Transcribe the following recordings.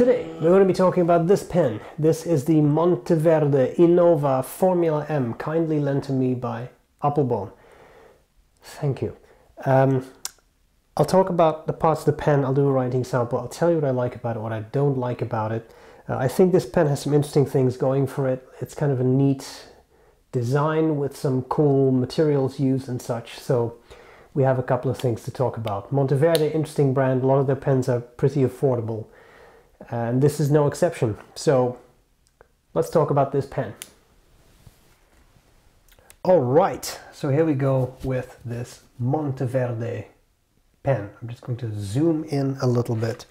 Today we're going to be talking about this pen. This is the Monteverde Innova Formula M, kindly lent to me by Applebone. Thank you. I'll talk about the parts of the pen, I'll do a writing sample, I'll tell you what I like about it, what I don't like about it. I think this pen has some interesting things going for it. It's kind of a neat design with some cool materials used and such, so we have a couple of things to talk about. Monteverde, interesting brand, a lot of their pens are pretty affordable, and this is no exception. So let's talk about this pen. All right, so here we go with this Monteverde pen. I'm just going to zoom in a little bit.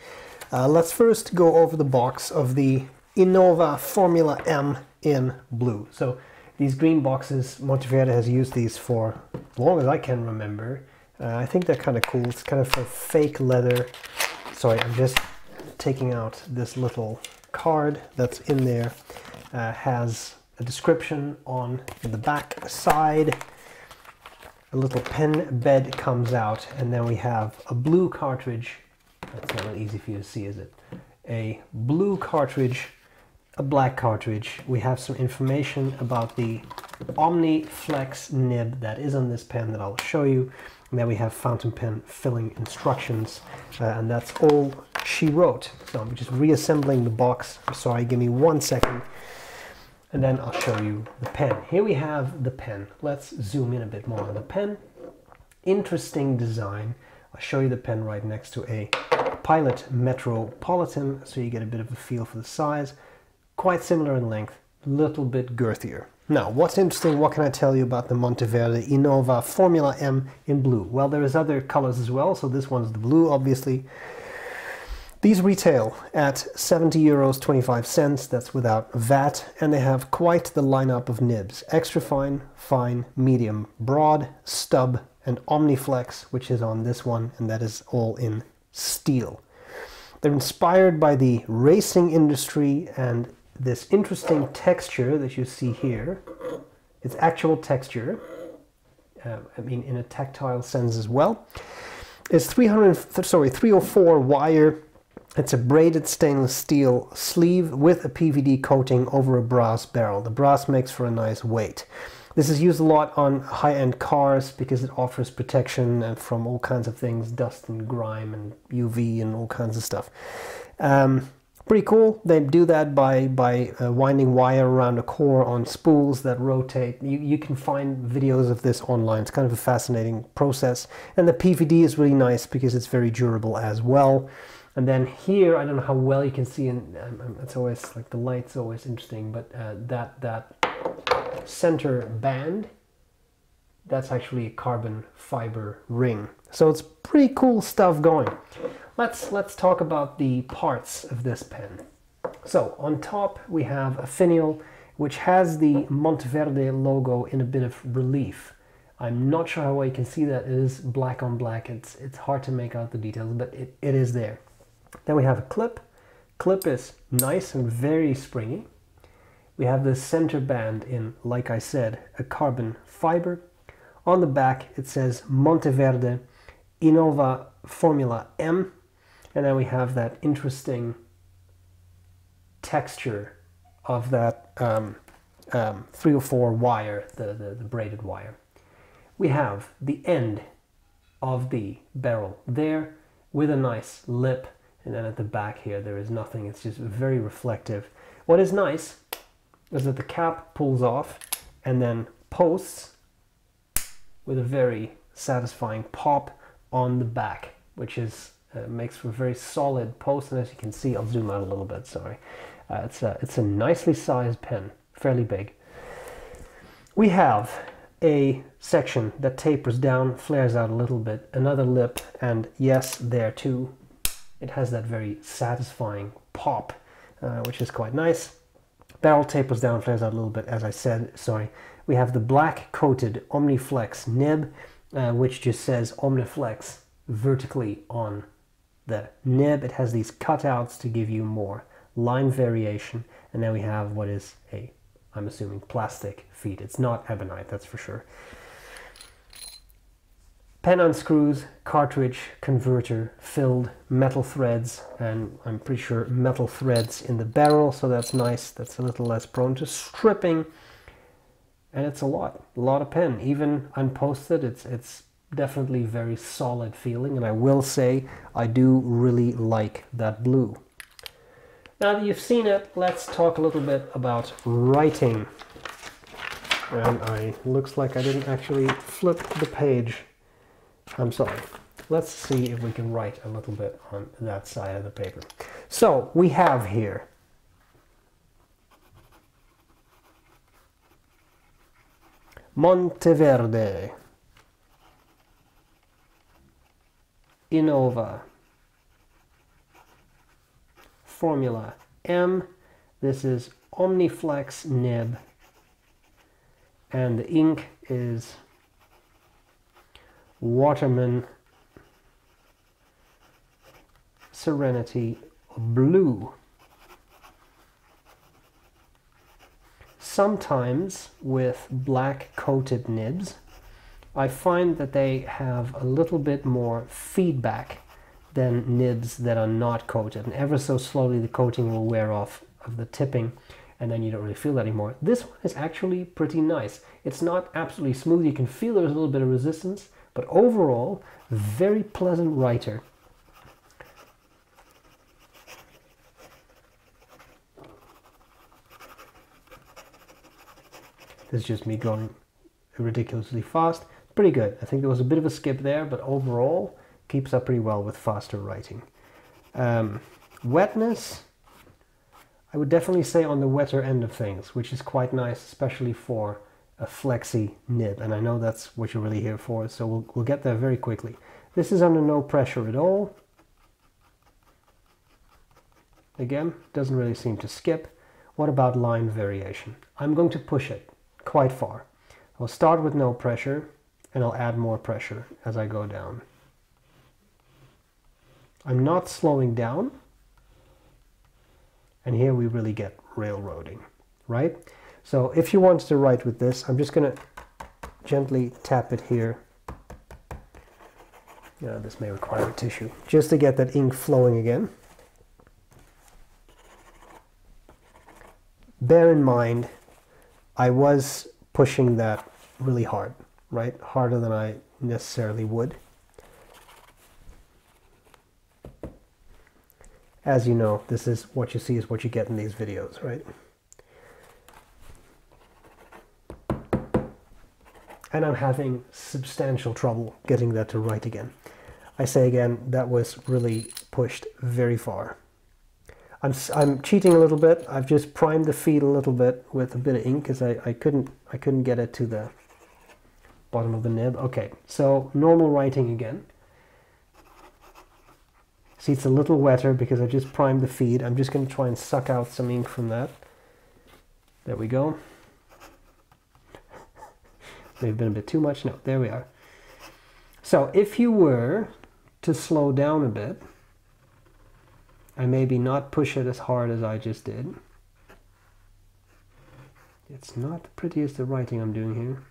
Let's first go over the box of the Innova Formula M in blue. So these green boxes, Monteverde has used these for as long as I can remember. I think they're kind of cool. It's kind of a fake leather. Sorry, I'm just taking out this little card that's in there. Has a description on the back side. A little pen bed comes out, and then we have a blue cartridge. That's not really easy for you to see, is it? A blue cartridge, a black cartridge. We have some information about the Omniflex Nib that is on this pen that I'll show you. And then we have fountain pen filling instructions, and that's all she wrote. So I'm just reassembling the box. Sorry, give me 1 second, and then I'll show you the pen. Here we have the pen. Let's zoom in a bit more on the pen. Interesting design. I'll show you the pen right next to a Pilot Metropolitan, so you get a bit of a feel for the size. Quite similar in length, a little bit girthier. Now, what's interesting, what can I tell you about the Monteverde Innova Formula M in blue? Well, there is other colors as well, so this one's the blue, obviously. These retail at €70.25, that's without VAT, and they have quite the lineup of nibs. Extra fine, fine, medium, broad, stub, and Omniflex, which is on this one, and that is all in steel. They're inspired by the racing industry and this interesting texture that you see here. It's actual texture, I mean in a tactile sense as well. It's 304 wire. It's a braided stainless steel sleeve with a PVD coating over a brass barrel. The brass makes for a nice weight. This is used a lot on high-end cars because it offers protection from all kinds of things, dust and grime and UV and all kinds of stuff. Pretty cool. They do that by winding wire around a core on spools that rotate. You can find videos of this online. It's kind of a fascinating process. And the PVD is really nice because it's very durable as well. And then here, I don't know how well you can see, and it's always like the light's always interesting, but that center band, that's actually a carbon fiber ring. So it's pretty cool stuff going. Let's talk about the parts of this pen. So on top we have a finial which has the Monteverde logo in a bit of relief. I'm not sure how well you can see that. It is black on black. It's hard to make out the details, but it is there. Then we have a clip. Clip is nice and very springy. We have the center band in, like I said, a carbon fiber. On the back it says Monteverde Innova Formula M. And then we have that interesting texture of that 304 wire, the braided wire. We have the end of the barrel there with a nice lip, and then at the back here there is nothing. It's just very reflective. What is nice is that the cap pulls off and then posts with a very satisfying pop on the back, which is makes for a very solid post. And as you can see, I'll zoom out a little bit, sorry. It's a nicely sized pen, fairly big. We have a section that tapers down, flares out a little bit, another lip, and yes, there too, it has that very satisfying pop, which is quite nice. Barrel tapers down, flares out a little bit, as I said, sorry. We have the black coated Omniflex nib, which just says Omniflex vertically on the nib. It has these cutouts to give you more line variation, and then we have what is a, I'm assuming, plastic feet. It's not ebonite, that's for sure. Pen unscrews, cartridge converter, filled metal threads, and I'm pretty sure metal threads in the barrel, so that's nice. That's a little less prone to stripping. And it's a lot of pen. Even unposted, it's definitely very solid feeling, and I will say I do really like that blue. Now that you've seen it, let's talk a little bit about writing. And looks like I didn't actually flip the page. I'm sorry. Let's see if we can write a little bit on that side of the paper. So we have here Monteverde Innova Formula M. This is Omniflex Nib, and the ink is Waterman Serenity Blue. Sometimes with black coated nibs, I find that they have a little bit more feedback than nibs that are not coated, and ever so slowly the coating will wear off of the tipping, and then you don't really feel that anymore. This one is actually pretty nice. It's not absolutely smooth. You can feel there's a little bit of resistance, but overall, very pleasant writer. This is just me going ridiculously fast. Pretty good. I think there was a bit of a skip there, but overall keeps up pretty well with faster writing. Wetness, I would definitely say on the wetter end of things, which is quite nice, especially for a flexi nib, and I know that's what you're really here for, so we'll get there very quickly. This is under no pressure at all. Again, doesn't really seem to skip. What about line variation? I'm going to push it quite far. I'll start with no pressure, and I'll add more pressure as I go down. I'm not slowing down, and here we really get railroading, right? So if you want to write with this, I'm just going to gently tap it here. Yeah, this may require a tissue, just to get that ink flowing again. Bear in mind, I was pushing that really hard, right? Harder than I necessarily would. As you know, this is what you see is what you get in these videos, right? And I'm having substantial trouble getting that to write again. I say again, that was really pushed very far. I'm cheating a little bit. I've just primed the feed a little bit with a bit of ink because I couldn't get it to the bottom of the nib. Okay, so normal writing again. See, it's a little wetter because I just primed the feed. I'm just going to try and suck out some ink from that. There we go. May have been a bit too much. No, there we are. So if you were to slow down a bit, and maybe not push it as hard as I just did. It's not the prettiest of writing I'm doing here.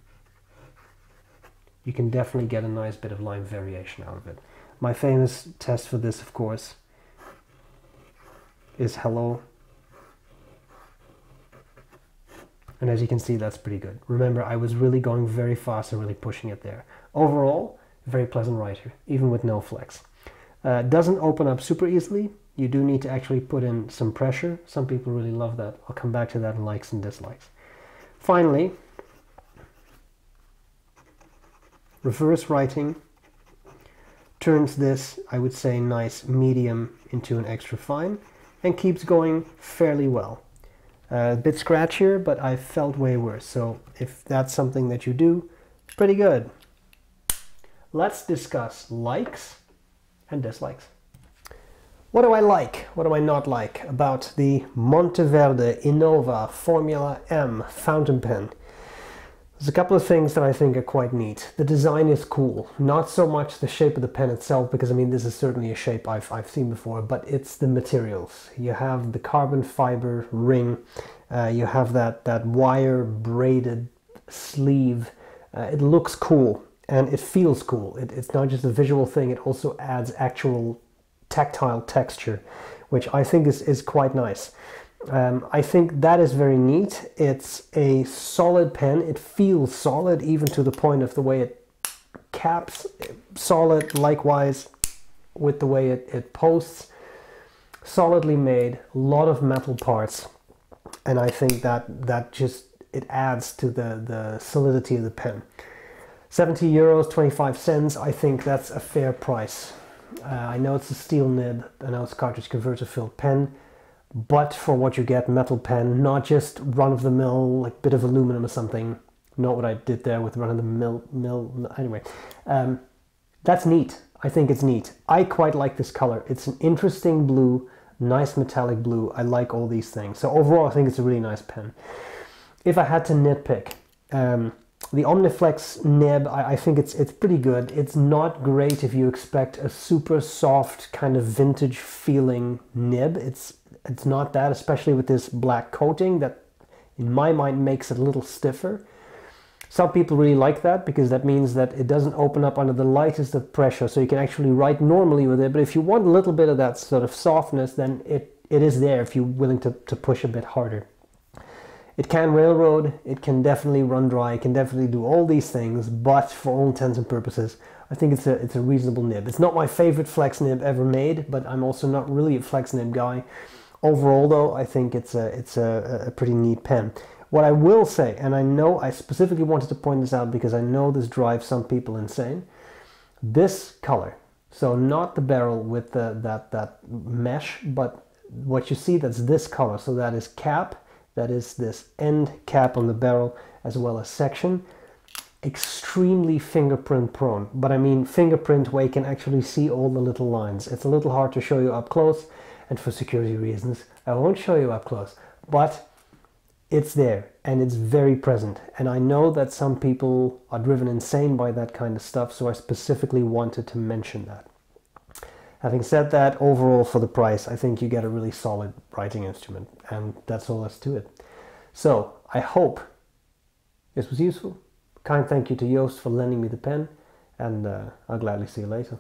You can definitely get a nice bit of line variation out of it. My famous test for this, of course, is hello. And as you can see, that's pretty good. Remember, I was really going very fast and really pushing it there. Overall, very pleasant writer, even with no flex. Doesn't open up super easily. You do need to actually put in some pressure. Some people really love that. I'll come back to that in likes and dislikes. Finally, reverse writing turns this, I would say, nice medium into an extra fine and keeps going fairly well. A bit scratchier, but I felt way worse. So if that's something that you do, pretty good. Let's discuss likes and dislikes. What do I like? What do I not like about the Monteverde Innova Formula M fountain pen? There's a couple of things that I think are quite neat. The design is cool. Not so much the shape of the pen itself, because I mean this is certainly a shape I've seen before, but it's the materials. You have the carbon fiber ring, you have that wire braided sleeve. It looks cool. and it feels cool. It's not just a visual thing, it also adds actual tactile texture, which I think is quite nice. I think that is very neat. It's a solid pen. It feels solid, even to the point of the way it caps. Solid, likewise, with the way it posts. Solidly made, a lot of metal parts, and I think that just, it adds to the solidity of the pen. 70 euros, 25 cents, I think that's a fair price. I know it's a steel nib, I know it's a cartridge converter filled pen, but for what you get, metal pen, not just run-of-the-mill, like bit of aluminum or something. Not what I did there with run-of-the-mill, anyway. That's neat. I think it's neat. I quite like this color. It's an interesting blue, nice metallic blue. I like all these things. So overall, I think it's a really nice pen. If I had to nitpick, the Omniflex Nib, I think it's pretty good. It's not great if you expect a super soft kind of vintage feeling nib. It's not that, especially with this black coating that in my mind makes it a little stiffer. Some people really like that because that means that it doesn't open up under the lightest of pressure, so you can actually write normally with it. But if you want a little bit of that sort of softness, then it is there if you're willing to push a bit harder. It can railroad, it can definitely run dry, it can definitely do all these things, but for all intents and purposes, I think it's a reasonable nib. It's not my favorite flex nib ever made, but I'm also not really a flex nib guy. Overall though, I think it's a pretty neat pen. What I will say, and I know I specifically wanted to point this out because I know this drives some people insane, this color, so not the barrel with that mesh, but what you see, that's this color, so that is cap, that is this end cap on the barrel as well as section. Extremely fingerprint prone, but I mean fingerprint where you can actually see all the little lines. It's a little hard to show you up close, and for security reasons I won't show you up close, but it's there and it's very present, and I know that some people are driven insane by that kind of stuff, so I specifically wanted to mention that. Having said that, overall for the price, I think you get a really solid writing instrument, and that's all that's to it. So I hope this was useful. Kind thank you to Joost for lending me the pen, and I'll gladly see you later.